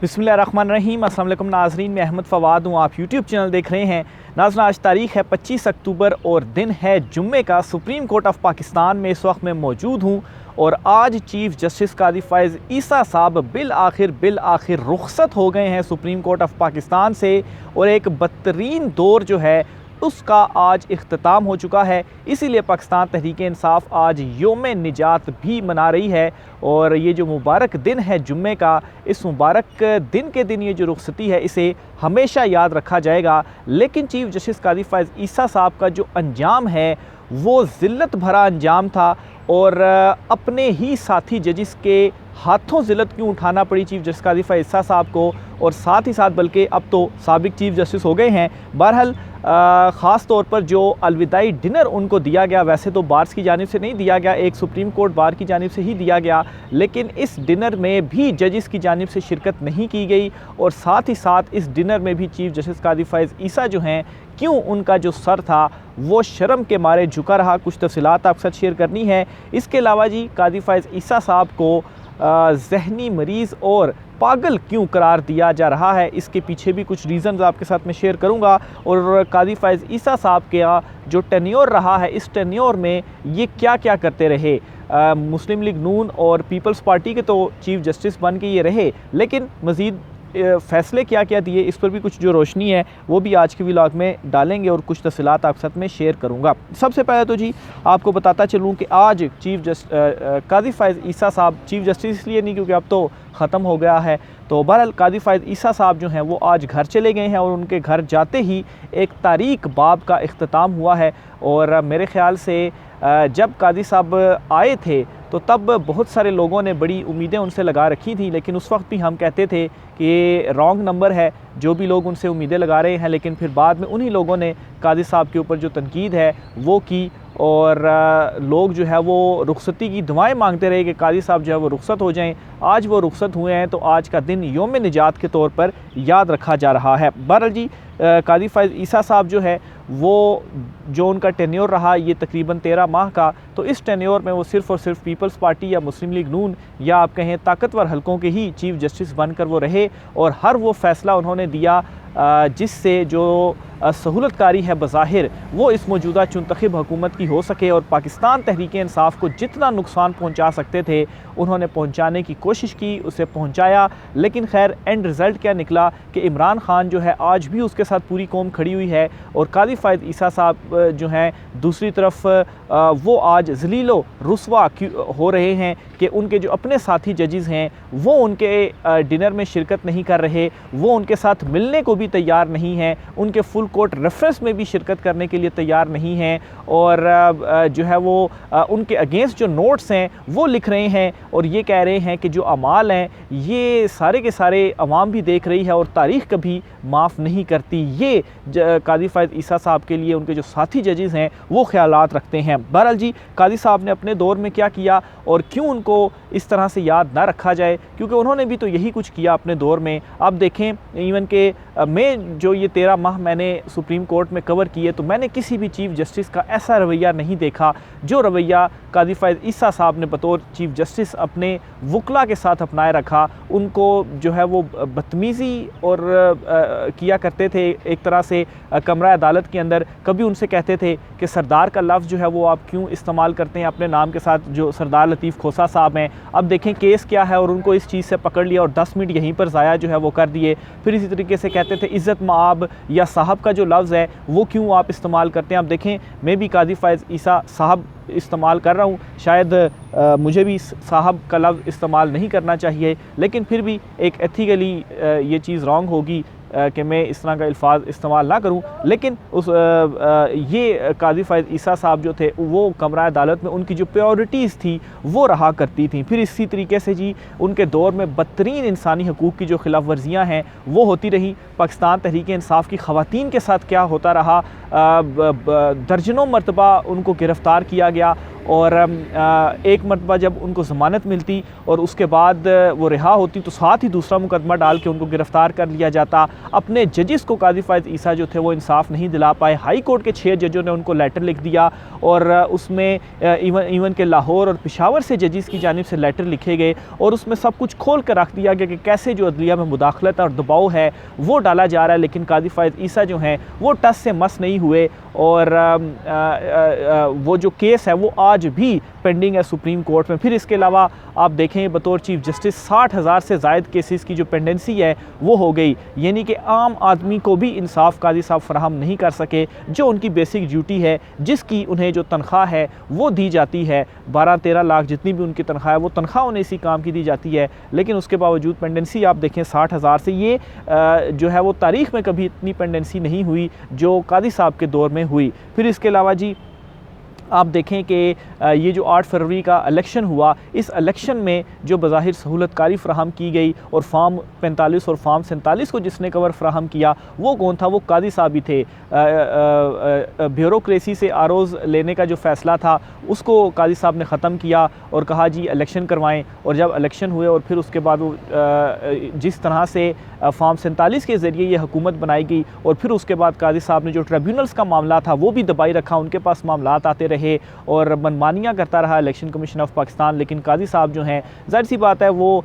बिस्मिल्लाहिर्रहमानिर्रहीम। अस्सलाम वालेकुम नाज़रीन, मैं अहमद फ़वाद हूँ। आप यूट्यूब चैनल देख रहे हैं। नाज़रीन, आज तारीख़ है 25 अक्टूबर और दिन है जुम्मे का। सुप्रीम कोर्ट ऑफ पाकिस्तान में इस वक्त मैं मौजूद हूँ और आज चीफ़ जस्टिस कादी फ़ाइज़ ईसा साहब बिल आखिर रुखसत हो गए हैं सुप्रीम कोर्ट ऑफ पाकिस्तान से, और एक बदतरीन दौर जो है उसका आज इख्तिताम हो चुका है। इसीलिए पाकिस्तान तहरीक इंसाफ आज योम निजात भी मना रही है, और ये जो मुबारक दिन है जुम्मे का, इस मुबारक दिन के दिन ये जो रुखसती है इसे हमेशा याद रखा जाएगा। लेकिन चीफ़ जस्टिस कादी फ़ाइज़ ईसा साहब का जो अंजाम है वो ज़िल्लत भरा अंजाम था, और अपने ही साथी जजिस के हाथों ज़िल्लत क्यों उठाना पड़ी चीफ़ जस्टिस कादी फ़ाइज़ ईसा साहब को, और साथ ही साथ बल्कि अब तो साबिक चीफ़ जस्टिस हो गए हैं। बहरहाल ख़ास तौर पर जो अलविदाई डिनर उनको दिया गया, वैसे तो बार्स की जानिब से नहीं दिया गया, एक सुप्रीम कोर्ट बार की जानिब से ही दिया गया, लेकिन इस डिनर में भी जजिस की जानिब से शिरकत नहीं की गई, और साथ ही साथ इस डिनर में भी चीफ़ जस्टिस कादी फ़ाइज़ ईसा जो हैं, क्यों उनका जो सर था वो शर्म के मारे झुका रहा, कुछ तफसीलात आपके साथ शेयर करनी है। इसके अलावा जी कादी फ़ाइज़ ईसा साहब को ज़हनी मरीज़ और पागल क्यों करार दिया जा रहा है, इसके पीछे भी कुछ रीज़न्स आपके साथ मैं शेयर करूंगा। और कादी फ़ाइज़ ईसा साहब का जो टेन्योर रहा है, इस टेन्योर में ये क्या क्या करते रहे। मुस्लिम लीग नून और पीपल्स पार्टी के तो चीफ़ जस्टिस बन के ये रहे, लेकिन मज़ीद फ़ैसले क्या क्या दिए, इस पर भी कुछ जो रोशनी है वो भी आज के व्लॉग में डालेंगे, और कुछ तफसीलात आपके साथ में शेयर करूंगा। सबसे पहले तो जी आपको बताता चलूँ कि आज कादी फ़ाइज़ ईसा साहब चीफ़ जस्टिस इसलिए नहीं क्योंकि अब तो ख़त्म हो गया है, तो बहरहाल कादी फ़ाइज़ ईसा साहब जो हैं वो आज घर चले गए हैं, और उनके घर जाते ही एक तारीख बाब का इख्तिताम हुआ है। और मेरे ख़्याल से जब कादी साहब आए थे तो तब बहुत सारे लोगों ने बड़ी उम्मीदें उनसे लगा रखी थी, लेकिन उस वक्त भी हम कहते थे कि ये रॉन्ग नंबर है जो भी लोग उनसे उम्मीदें लगा रहे हैं। लेकिन फिर बाद में उन्हीं लोगों ने कादी साहब के ऊपर जो तनकीद है वो की, और लोग जो है वो रुखसती की दुआएं मांगते रहे कि कादी साहब जो है वो रुखसत हो जाएं। आज वो रुखसत हुए हैं, तो आज का दिन योम निजात के तौर पर याद रखा जा रहा है। बहरहाल जी कादी फ़ाइज़ ईसा साहब जो है वो जो उनका टेन्योर रहा ये तकरीबन 13 माह का, तो इस टेन्योर में वो सिर्फ़ और सिर्फ पीपल्स पार्टी या मुस्लिम लीग नून या आप कहें ताकतवर हलकों के ही चीफ़ जस्टिस बनकर वो रहे, और हर वो फ़ैसला उन्होंने दिया जिससे जो सहूलतकारी है बज़ाहिर वो इस मौजूदा चुनतखब हुकूमत की हो सके, और पाकिस्तान तहरीक इंसाफ को जितना नुकसान पहुँचा सकते थे उन्होंने पहुँचाने की कोशिश की, उसे पहुँचाया। लेकिन खैर एंड रिज़ल्ट क्या निकला कि इमरान ख़ान जो है आज भी उसके साथ पूरी कौम खड़ी हुई है, और कादी फ़ाइज़ ईसा साहब जो हैं दूसरी तरफ वो आज ज़लीलो रुस्वा हो रहे हैं कि उनके जो अपने साथी जजेस हैं वो उनके डिनर में शिरकत नहीं कर रहे, वो उनके साथ मिलने को भी तैयार नहीं हैं, उनके फुल कोर्ट रेफरेंस में भी शिरकत करने के लिए तैयार नहीं हैं, और जो है वो उनके अगेंस्ट जो नोट्स हैं वो लिख रहे हैं, और ये कह रहे हैं कि जो अमाल हैं ये सारे के सारे अवाम भी देख रही है और तारीख़ कभी माफ़ नहीं करती। ये कादी फ़ाइज़ ईसा साहब के लिए उनके जो साथी जजेस हैं वो ख़यालात रखते हैं। बहरहाल जी कादी साहब ने अपने दौर में क्या किया और क्यों उनको इस तरह से याद ना रखा जाए, क्योंकि उन्होंने भी तो यही कुछ किया अपने दौर में। अब देखें इवन के मैं जो ये 13 माह मैंने सुप्रीम कोर्ट में कवर किए, तो मैंने किसी भी चीफ़ जस्टिस का ऐसा रवैया नहीं देखा जो रवैया कादी फ़ाइज़ ईसा साहब ने बतौर चीफ़ जस्टिस अपने वकला के साथ अपनाए रखा। उनको जो है वो बदतमीज़ी और किया करते थे एक तरह से कमरा अदालत के अंदर। कभी उनसे कहते थे कि सरदार का लफ्ज़ जो है वो आप क्यों इस्तेमाल करते हैं अपने नाम के साथ, जो सरदार लतीफ़ खोसा साहब हैं। अब देखें केस क्या है, और उनको इस चीज़ से पकड़ लिया और 10 मिनट यहीं पर ज़ाया जो है वो कर दिए। फिर इसी तरीके से कहते थे इज़्ज़त माब या साहब का जो लफ्ज़ है वो क्यों आप इस्तेमाल करते हैं। अब देखें मैं भी कादी फ़ाइज़ ईसा साहब इस्तेमाल कर रहा हूँ, शायद मुझे भी साहब का लफ्ज़ इस्तेमाल नहीं करना चाहिए, लेकिन फिर भी एक एथिकली ये चीज़ रॉन्ग होगी कि मैं इस तरह का अल्फाज इस्तेमाल ना करूं। लेकिन ये कादी फ़ाइज़ ईसा साहब जो थे वो कमरा अदालत में उनकी जो प्रायोरिटीज़ थी वो रहा करती थी। फिर इसी तरीके से जी उनके दौर में बदतरीन इंसानी हकूक़ की जो खिलाफ वर्जियाँ हैं वो होती रही। पाकिस्तान तहरीक इंसाफ की ख़वातीन के साथ क्या होता रहा, दर्जनों मरतबा उनको गिरफ़्तार किया गया, और एक मरतबा जब उनको ज़मानत मिलती और उसके बाद वो रिहा होती तो साथ ही दूसरा मुकदमा डाल के उनको गिरफ़्तार कर लिया जाता। अपने जजेस को काजी फ़ायज़ ईसा जो थे वो इंसाफ नहीं दिला पाए। हाई कोर्ट के 6 जजों ने उनको लेटर लिख दिया और उसमें इवन के लाहौर और पेशावर से जजेस की जानिब से लेटर लिखे गए और उसमें सब कुछ खोल कर रख दिया गया कि कैसे जो अदलिया में मुदाखलत और दबाव है वो डाला जा रहा है। लेकिन काजी फ़ायज़ ईसा जो हैं वो टस से मस नहीं हुए और वो जो केस है वो आज भी पेंडिंग है सुप्रीम कोर्ट में। फिर इसके अलावा आप देखें बतौर चीफ जस्टिस 60,000 से ज़ायद केसेस की जो पेंडेंसी है वो हो गई, यानी कि आम आदमी को भी इंसाफ काजी साहब फराहम नहीं कर सके। जो उनकी बेसिक ड्यूटी है, जिसकी उन्हें जो तनख्वाह है वो दी जाती है, 12-13 लाख जितनी भी उनकी तनख्वाह है वो तनख्वाह उन्हें इसी काम की दी जाती है, लेकिन उसके बावजूद पेंडेंसी आप देखें 60,000 से, ये जो है वो तारीख़ में कभी इतनी पेंडेंसी नहीं हुई जो काजी साहब के दौर में हुई। फिर इसके अलावा जी आप देखें कि ये जो 8 फरवरी का इलेक्शन हुआ, इस इलेक्शन में जो बज़ाहिर सहूलतकारी फ़राहम की गई और फार्म 45 और फार्म 47 को जिसने कवर फ़राहम किया वो कौन था? वो काजी साहब ही थे। ब्यूरोक्रेसी से आरोज़ लेने का जो फ़ैसला था उसको काजी साहब ने ख़त्म किया और कहा जी इलेक्शन करवाएं। और जब इलेक्शन हुए और फिर उसके बाद वो जिस तरह से फार्म 47 के ज़रिए ये हुकूमत बनाई गई और फिर उसके बाद काजी साहब ने जो ट्रिब्यूनल्स का मामला था वो भी दबाई रखा, उनके पास मामलात आते रहे और मनमानियाँ करता रहा इलेक्शन कमीशन ऑफ पाकिस्तान। लेकिन काजी साहब जो हैं ज़ाहिर सी बात है वो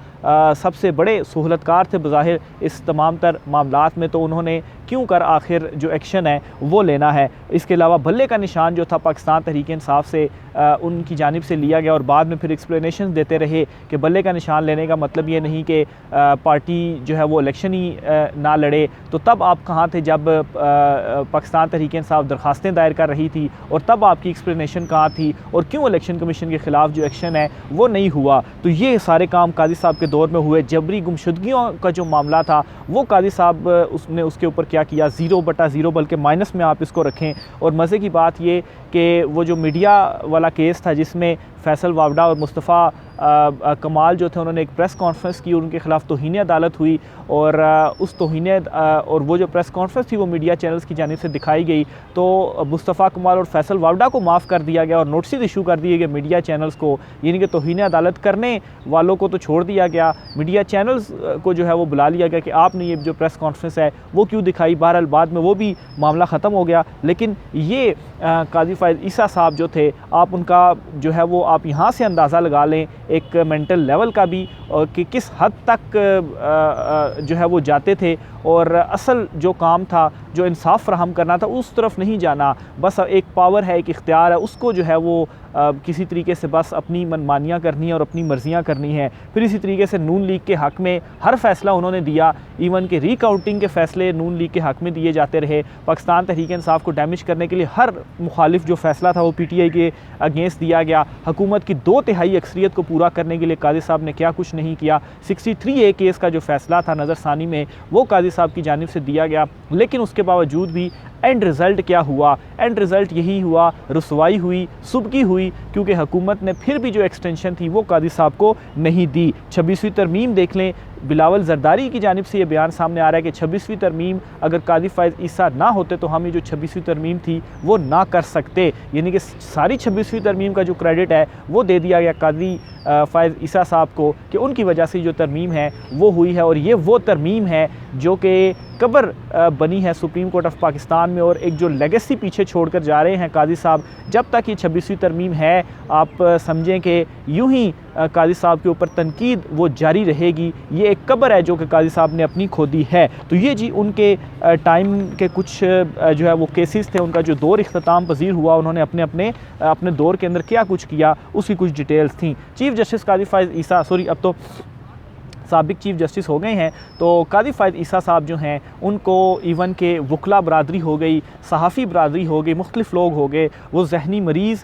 सबसे बड़े सहूलतकार थे बज़ाहिर इस तमाम तर मामलात में, तो उन्होंने क्यों कर आखिर जो एक्शन है वो लेना है। इसके अलावा भल्ले का निशान जो था पाकिस्तान तहरीक इंसाफ से उनकी जानिब से लिया गया और बाद में फिर एक्सप्लेनेशन देते रहे कि भल्ले का निशान लेने का मतलब ये नहीं कि पार्टी जो है वो इलेक्शन ही ना लड़े। तो तब आप कहाँ थे जब पाकिस्तान तहरीक इंसाफ दरख्वास्तें दायर कर रही थी और तब आपकी एक्सप्लेनेशन कहाँ थी और क्यों इलेक्शन कमीशन के ख़िलाफ़ जो एक्शन है वो नहीं हुआ? तो ये सारे काम काजी साहब के दौर में हुए। जबरी गुमशुदगियों का जो मामला था वो काजी साहब उसने उसके ऊपर क्या किया, 0/0 बल्कि माइनस में आप इसको रखें। और मज़े की बात ये कि वो जो मीडिया वाला केस था जिसमें फैसल वावडा और मुस्तफ़ा कमाल जो थे उन्होंने एक प्रेस कॉन्फ्रेंस की, उनके ख़िलाफ़ तौहीन अदालत हुई और उस तौहीन और वो जो प्रेस कॉन्फ्रेंस थी वो मीडिया चैनल्स की जानिब से दिखाई गई। तो मुस्तफ़ा कमाल और फैसल वावडा को माफ़ कर दिया गया और नोटिस इशू कर दिए गए मीडिया चैनल्स को, यानी कि तौहीन अदालत करने वालों को तो छोड़ दिया गया, मीडिया चैनल्स को जो है वो बुला लिया गया कि आपने ये जो प्रेस कॉन्फ्रेंस है वो क्यों दिखाई। बहरहाल बाद में वो भी मामला ख़त्म हो गया। लेकिन ये काजी फ़ायज़ ईसा साहब जो थे, आप उनका जो है वो आप यहाँ से अंदाज़ा लगा लें एक मेंटल लेवल का भी कि किस हद तक जो है वो जाते थे और असल जो काम था, जो इंसाफ फराहम करना था, उस तरफ नहीं जाना। बस एक पावर है, एक इख्तियार है, उसको जो है वो किसी तरीके से बस अपनी मनमानियाँ करनी है और अपनी मर्जियाँ करनी है। फिर इसी तरीके से नून लीग के हक़ में हर फैसला उन्होंने दिया, इवन के रिकाउंटिंग के फ़ैसले नून लीग के हक़ में दिए जाते रहे। पाकिस्तान तहरीक इंसाफ को डैमेज करने के लिए हर मुखालिफ जो फ़ैसला था वो PTI के अगेंस्ट दिया गया। हुकूमत की 2/3 अक्सरियत को पूरा करने के लिए काजी साहब ने क्या कुछ नहीं किया। 63A केस का जो फ़ैसला था नज़रसानी में वो काजी साहब की जानिब से दिया गया, लेकिन उसके बावजूद भी एंड रिज़ल्ट क्या हुआ? एंड रिज़ल्ट यही हुआ, रुसवाई हुई, सुबकी हुई, क्योंकि हुकूमत ने फिर भी जो एक्सटेंशन थी वो काजी साहब को नहीं दी। 26वीं तरमीम देख लें, बिलावल जरदारी की जानिब से ये बयान सामने आ रहा है कि 26वीं तरमीम अगर काजी फ़ायज़ ईसा ना होते तो हम ये जो 26वीं तरमीम थी वो ना कर सकते, यानी कि सारी 26वीं तरमीम का जो क्रेडिट है वो दे दिया गया काजी फ़ायज़ ईसा साहब को कि उनकी वजह से जो तरमीम है वो हुई है। और ये वो तरमीम है जो कि कबर बनी है सुप्रीम कोर्ट ऑफ पाकिस्तान में और एक जो लेगेसी पीछे छोड़कर जा रहे हैं काजी साहब। जब तक ये 26वीं तरमीम है, आप समझें कि यूं ही काजी साहब के ऊपर तनकीद वो जारी रहेगी। ये एक कबर है जो कि काजी साहब ने अपनी खोदी है। तो ये जी उनके टाइम के कुछ जो है वो केसेस थे, उनका जो दौर इख्तिताम पजीर हुआ, उन्होंने अपने दौर के अंदर क्या कुछ किया उसकी कुछ डिटेल्स थी। चीफ़ जस्टिस काजी फ़ायज़ ईसा, सॉरी अब तो साबिक चीफ़ जस्टिस हो गए हैं, तो काजी फ़ायज़ ईसा साहब जो हैं उनको इवन के वकला बरादरी हो गई, सहाफ़ी बरादरी हो गई, मुख्तलिफ लोग हो गए, वो जहनी मरीज़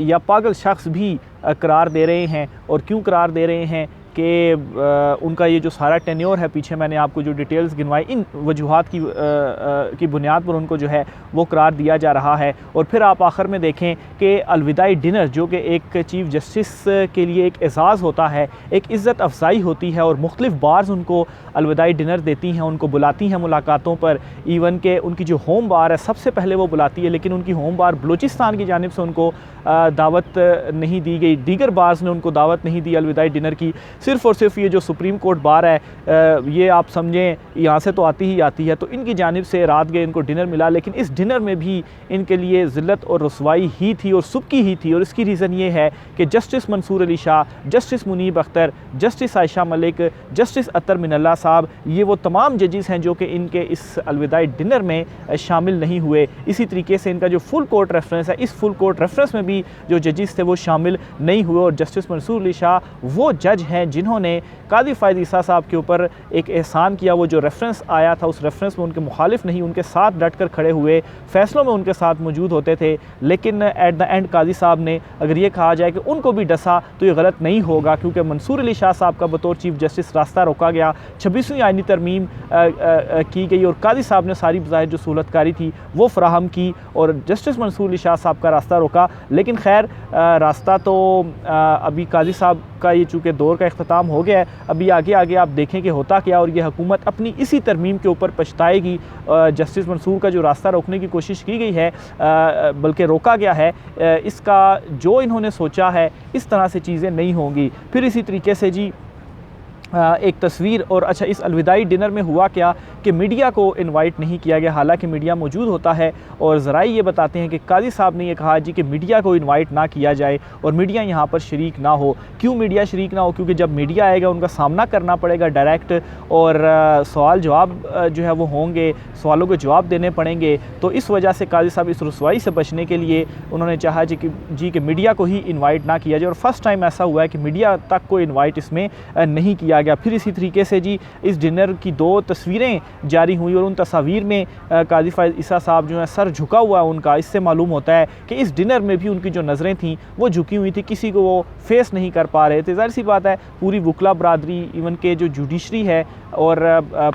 या पागल शख्स भी करार दे रहे हैं। और क्यों करार दे रहे हैं कि उनका ये जो सारा टेन्योर है, पीछे मैंने आपको जो डिटेल्स गिनवाई, इन वजूहात की बुनियाद पर उनको जो है वो करार दिया जा रहा है। और फिर आप आखिर में देखें कि अलविदाई डिनर, जो कि एक चीफ़ जस्टिस के लिए एक एजाज़ होता है, एक इज़्ज़त अफजाई होती है, और मुख्तलिफ़ बार्स उनको अलविदाई डिनर देती हैं, उनको बुलाती हैं मुलाकातों पर। इवन के उनकी जो होम बार है सबसे पहले वो बुलाती है, लेकिन उनकी होम बार बलूचिस्तान की जानिब से उनको दावत नहीं दी गई, दीगर बार्स ने उनको दावत नहीं दी अलविदाई डिनर की। सिर्फ़ और सिर्फ ये जो सुप्रीम कोर्ट बार है, ये आप समझें यहाँ से तो आती ही आती है, तो इनकी जानिब से रात गए इनको डिनर मिला, लेकिन इस डिनर में भी इनके लिए ज़िल्लत और रसवाई ही थी और सुबकी ही थी। और इसकी रीज़न ये है कि justice Mansoor Ali Shah, justice Munib Akhtar, justice Ayesha Malik, justice Athar Minallah साहब, ये वो तमाम जजेस हैं जो कि इनके इस अलविदाई डिनर में शामिल नहीं हुए। इसी तरीके से इनका जो फुल कोर्ट रेफरेंस है, इस फुल कोर्ट रेफरेंस में भी जो जजेस थे वो शामिल नहीं हुए। और जस्टिस मंसूर अली शाह वो जज हैं जिन्होंने कादी फ़ायद ईसा साहब के ऊपर एक एहसान किया। वो जो रेफरेंस आया था, उस रेफरेंस में उनके मुखालिफ नहीं, उनके साथ डट कर खड़े हुए, फ़ैसलों में उनके साथ मौजूद होते थे। लेकिन एट द एंड कादी साहब ने अगर ये कहा जाए कि उनको भी डसा तो ये गलत नहीं होगा, क्योंकि मंसूर अली शाह साहब का बतौर चीफ जस्टिस रास्ता रोका गया, 26वीं आईनी तरमीम की गई, और कादी साहब ने सारी बज़ाहिर जो सहूलतकारी थी वो फराहम की, और जस्टिस मंसूर अली शाह साहब का रास्ता रोका। लेकिन खैर रास्ता तो अभी कादी साहब का ये चूँकि दौर का इख्तिताम हो गया है, अभी आगे आगे आप देखें कि होता क्या, और ये हुकूमत अपनी इसी तरमीम के ऊपर पछताएगी। जस्टिस मंसूर का जो रास्ता रोकने की कोशिश की गई है, बल्कि रोका गया है, इसका जो इन्होंने सोचा है इस तरह से चीज़ें नहीं होंगी। फिर इसी तरीके से जी एक तस्वीर, और अच्छा इस अलविदाई डिनर में हुआ क्या कि मीडिया को इनवाइट नहीं किया गया, हालांकि मीडिया मौजूद होता है, और ज़राई ये बताते हैं कि कादी साहब ने ये कहा जी कि मीडिया को इनवाइट ना किया जाए और मीडिया यहाँ पर शरीक ना हो। क्यों मीडिया शरीक ना हो? क्योंकि जब मीडिया आएगा उनका सामना करना पड़ेगा डायरेक्ट, और सवाल जवाब जो है वो होंगे, सवालों के जवाब देने पड़ेंगे। तो इस वजह से कादी साहब इस रुसवाई से बचने के लिए उन्होंने चाहा जी कि मीडिया को ही इन्वाइट ना किया जाए, और फर्स्ट टाइम ऐसा हुआ है कि मीडिया तक को इन्वाइट इसमें नहीं किया गया। फिर इसी तरीके से जी इस डिनर की 2 तस्वीरें जारी हुई, और उन तस्वीर में कादी फ़ायद ईसा साहब जो है सर झुका हुआ उनका, इससे मालूम होता है कि इस डिनर में भी उनकी जो नज़रें थीं वो झुकी हुई थी, किसी को वो फेस नहीं कर पा रहे थे। ज़ाहिर सी बात है पूरी वकला बरादरी, इवन के जो जुडिशरी है, और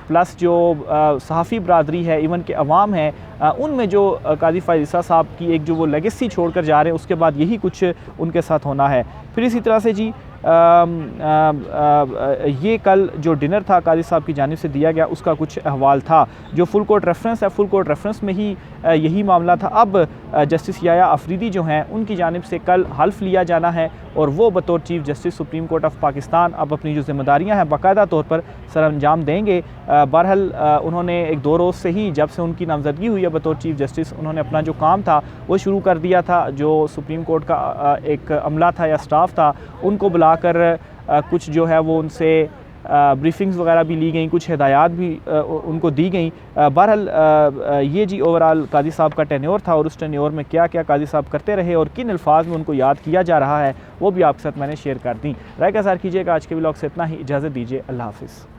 प्लस जो सहाफ़ी बरादरी है, इवन के अवाम है, उनमें जो कादी फ़ायद ईसा साहब की एक जो वो लेगेसी छोड़ कर जा रहे हैं, उसके बाद यही कुछ उनके साथ होना है। फिर इसी तरह से जी ये कल जो डिनर था कादी साहब की जानिब से दिया गया, उसका कुछ अहवाल था। जो फुल कोर्ट रेफरेंस है, फुल कोर्ट रेफरेंस में ही यही मामला था। अब जस्टिस याया अफरीदी जो हैं उनकी जानिब से कल हल्फ लिया जाना है, और वो बतौर chief justice supreme court of Pakistan अब अपनी जो ज़िम्मेदारियाँ हैं बाकायदा तौर पर सर अंजाम देंगे। बहरहाल उन्होंने 1-2 रोज़ से ही, जब से उनकी नामजदगी हुई है बतौर चीफ जस्टिस, उन्होंने अपना जो काम था वो शुरू कर दिया था। जो सुप्रीम कोर्ट का एक अमला था या स्टाफ था, उनको बुलाकर कुछ जो है वो उनसे ब्रीफिंग्स वगैरह भी ली गई, कुछ हिदायत भी उनको दी गई। बहरहाल ये जी ओवरऑल कादी साहब का टेन्योर था, और उस टेन्योर में क्या क्या कादी साहब करते रहे और किन अल्फाज में उनको याद किया जा रहा है, वो भी आपके साथ मैंने शेयर कर दी। राय का ज़ाहिर कीजिएगा। आज के व्लॉग से इतना ही, इजाज़त दीजिए, अल्लाह हाफ़िज़।